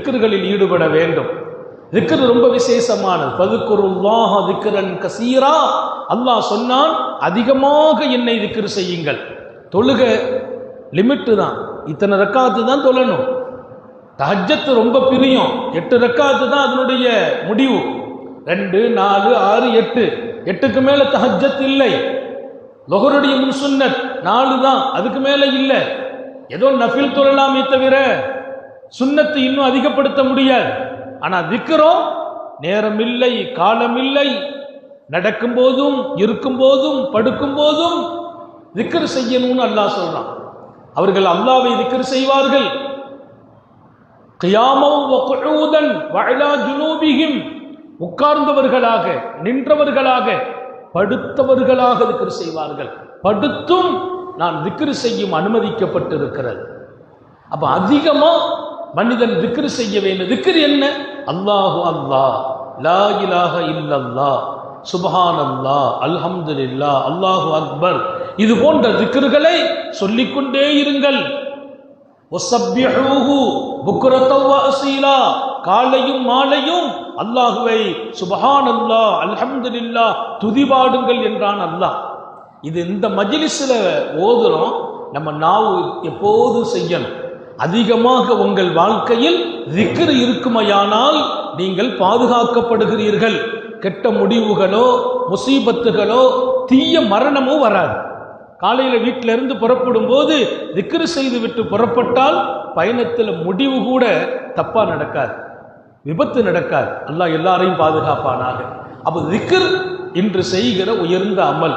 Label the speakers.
Speaker 1: திக்ர்களில் ஈடுபட வேண்டும். திக்ர் ரொம்ப விசேஷமானது. ஃபذ்குருல்லாஹ திக்ரன் கஸீரா. அல்லாஹ் சொன்னான், அதிகமாக என்னை திக்ர் செய்யுங்கள். தொழுக லிமிட்டு தான், இத்தனை ரக்காத்து தான் தொழணும். தஹஜ்ஜத் ரொம்ப பிரியம், 8 ரக்காத்து தான் அதனுடைய முடிவு. 2, 4, 6, 8, 8க்கு மேல தஹஜ்ஜத் இல்லை. லுஹருடைய முன்சுன்னத் 4 தான், அதுக்கு மேல இல்லை. ஏதோ நஃபில் தொழலாமே தவிர சுன்னத்தை இன்னும் அதிகப்படுத்த முடியாது. ஆனா திக்ரோ நேரம் இல்லை, காலம் இல்லை. நடக்கும் போதும், இருக்கும் போதும், படுக்கும் போதும் திக்ர் செய்யணும்னு அல்லாஹ் சொல்றான். அவர்கள் அல்லாஹ்வை திக்ர் செய்வார்கள். கியாமம் வ குஊதன் வ அலா ஜுனூபிஹிம், உட்கார்ந்தவர்களாக, நின்றவர்களாக, படுத்தவர்களாக திக்ர் செய்வார்கள். படுத்தும் நான் திக்ர் செய்யும் அனுமதிக்கப்பட்டிருக்கிறது. அப்ப அதிகமா மனிதன் திக்ர் செய்ய வேண்டும். திக்ர் என்ன? அல்லாஹு அல்லாஹ், லா இலாஹ இல்லல்லாஹ், சுப்ஹானல்லாஹ், அல்ஹம்துலில்லாஹ், அல்லாஹு அக்பர், இது போன்ற திக்ர்களை சொல்லிக்கொண்டே இருங்கள். வஸப்பிஹூஹு புக்ரத்தவ் வ அஸீலா, காலையும் மாலையும் அல்லாஹுவை சுப்ஹானல்லாஹ், அல்ஹம்துலில்லாஹ் துதிபாடுங்கள் என்றான் அல்லாஹ். இது இந்த மஜ்லிஸ்ல ஓதுறோம், நம்ம நாவு எப்போதும் செய்யணும். அதிகமாக உங்கள் வாழ்க்கையில் திக்ர் இருக்குமையானால் நீங்கள் பாதுகாக்கப்படுகிறீர்கள். கெட்ட முடிவுகளோ, முசீபத்துகளோ, தீய மரணமோ வராது. காலையில வீட்டில இருந்து புறப்படும் போது திக்ர் செய்து விட்டு புறப்பட்டால் பயணத்தில் முடிவு கூட தப்பா நடக்காது, விபத்து நடக்காது. அல்லாஹ் எல்லாரையும் பாதுகாப்பானாக. அப்ப திக்ர் இன்று செய்கிற உயர்ந்த அமல்.